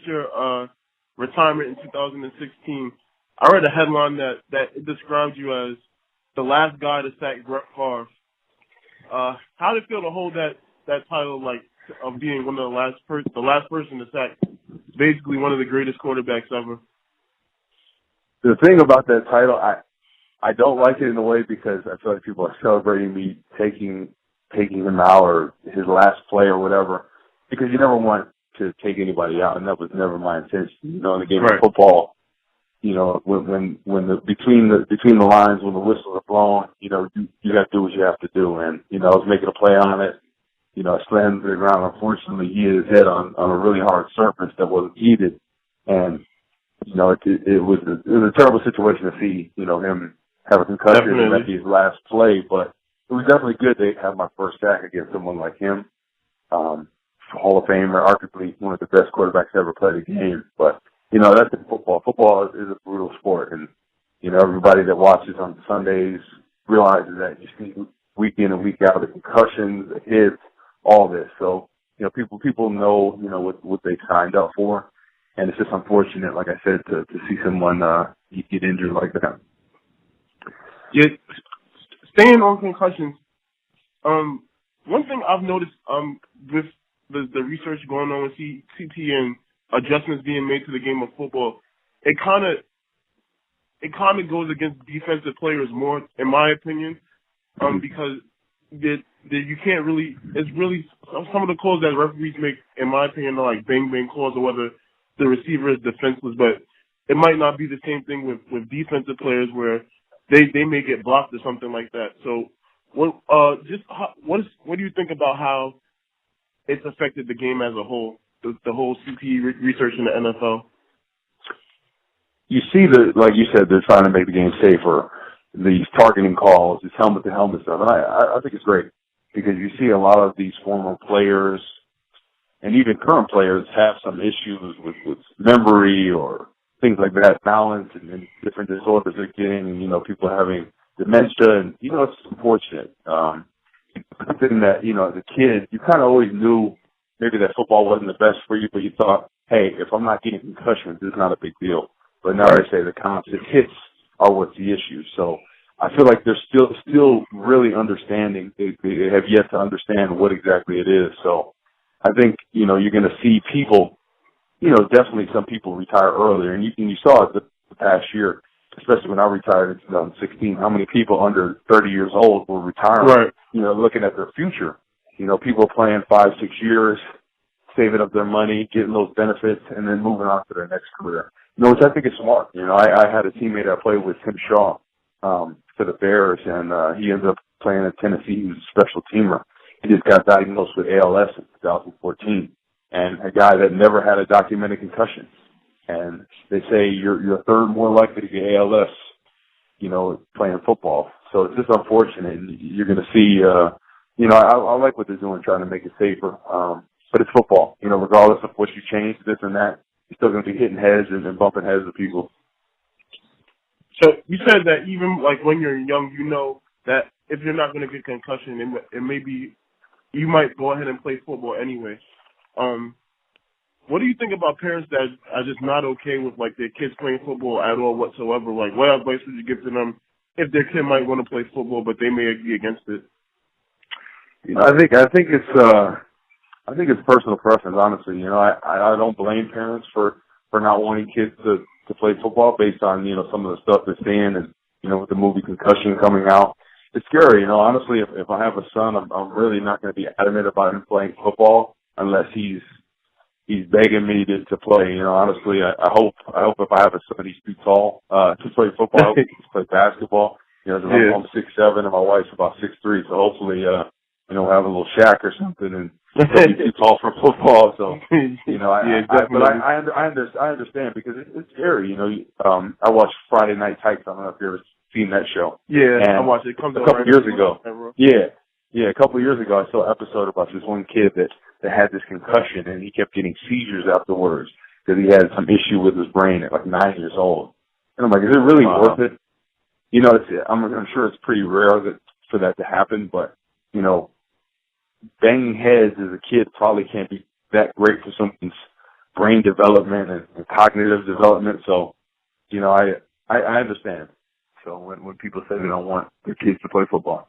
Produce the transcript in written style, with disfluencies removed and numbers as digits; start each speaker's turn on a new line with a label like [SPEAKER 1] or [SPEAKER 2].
[SPEAKER 1] your retirement in 2016, I read a headline that it described you as the last guy to sack Brett Favre. How did it feel to hold that title, like, of being one of the last person to sack basically one of the greatest quarterbacks ever?
[SPEAKER 2] The thing about that title, I don't like it in a way because I feel like people are celebrating me taking him out or his last play or whatever, because you never want to take anybody out, and that was never my intention. You know, in the game of football, you know, when between the lines, when the whistles are blown, you know, you got to do what you have to do. And you know, I was making a play on it. You know, I slammed to the ground. Unfortunately, he hit his head on a really hard surface that wasn't heated, and you know, it was a terrible situation to see. You know, him have a concussion and that be his last play, but it was definitely good to have my first sack against someone like him. Hall of Famer, arguably one of the best quarterbacks to ever play the game. But, you know, that's in football. Football is a brutal sport. And, you know, everybody that watches on Sundays realizes that you see week in and week out the concussions, the hits, all this. So, you know, people know, you know, what they signed up for. And it's just unfortunate, like I said, to see someone get injured like that.
[SPEAKER 1] Yeah, staying on concussions, one thing I've noticed with the research going on with CT and adjustments being made to the game of football, it kind of goes against defensive players more, in my opinion, because you can't really. It's really some of the calls that referees make, in my opinion, are like bang bang calls, or whether the receiver is defenseless. But it might not be the same thing with defensive players where they may get blocked or something like that. So, what do you think about how it's affected the game as a whole, the whole CTE research in the NFL?
[SPEAKER 2] You see like you said, they're trying to make the game safer. These targeting calls, these helmet-to-helmet stuff. And I think it's great because you see a lot of these former players and even current players have some issues with memory or things like that, balance and different disorders they're getting, and, you know, people having dementia. And, you know, it's unfortunate. Something that, you know, as a kid, you kind of always knew maybe that football wasn't the best for you, but you thought, hey, if I'm not getting concussions, it's not a big deal. But now they say the constant hits are what's the issue. So I feel like they're still really understanding. They have yet to understand what exactly it is. So I think, you know, you're going to see people, you know, definitely some people retire earlier. And you saw it the past year, especially when I retired in 2016, how many people under 30 years old were retiring, you know, looking at their future. You know, people playing 5-6 years, saving up their money, getting those benefits, and then moving on to their next career. You know, which I think is smart. You know, I had a teammate I played with, Tim Shaw, for the Bears, and he ended up playing at Tennessee. He was a special teamer. He just got diagnosed with ALS in 2014, and a guy that never had a documented concussion. And they say you're a third more likely to get ALS, you know, playing football. So it's just unfortunate. You're going to see, you know, I like what they're doing, trying to make it safer. But it's football. You know, regardless of what you change, this and that, you're still going to be hitting heads and bumping heads with people.
[SPEAKER 1] So you said that even like when you're young, you know that if you're not going to get concussion, it may be you might go ahead and play football anyway. What do you think about parents that are just not okay with like their kids playing football at all whatsoever? Like, what advice would you give to them if their kid might want to play football but they may be against it?
[SPEAKER 2] You know, I think it's personal preference, honestly. You know, I don't blame parents for not wanting kids to play football based on, you know, some of the stuff they're seeing and, you know, with the movie Concussion coming out. It's scary, you know. Honestly, if I have a son, I'm really not going to be adamant about him playing football unless he's begging me to play. You know, honestly, I hope if I have a son, he's too tall to play football. I hope he can play basketball. You know, I'm 6'7" and my wife's about 6'3", so hopefully, you know, we'll have a little shack or something and he'll be too tall for football. So, you know, I understand because it's scary. You know, I watched Friday Night Tights. I don't know if you've ever seen that show.
[SPEAKER 1] Yeah,
[SPEAKER 2] and
[SPEAKER 1] I watched it. It comes
[SPEAKER 2] a couple years ago. Yeah, a couple of years ago, I saw an episode about this one kid that had this concussion, and he kept getting seizures afterwards because he had some issue with his brain at like 9 years old. And I'm like, is it really worth it? You know, I'm sure it's pretty rare for that to happen, but, you know, banging heads as a kid probably can't be that great for someone's brain development and cognitive development. So, you know, I understand. So when people say they don't want their kids to play football.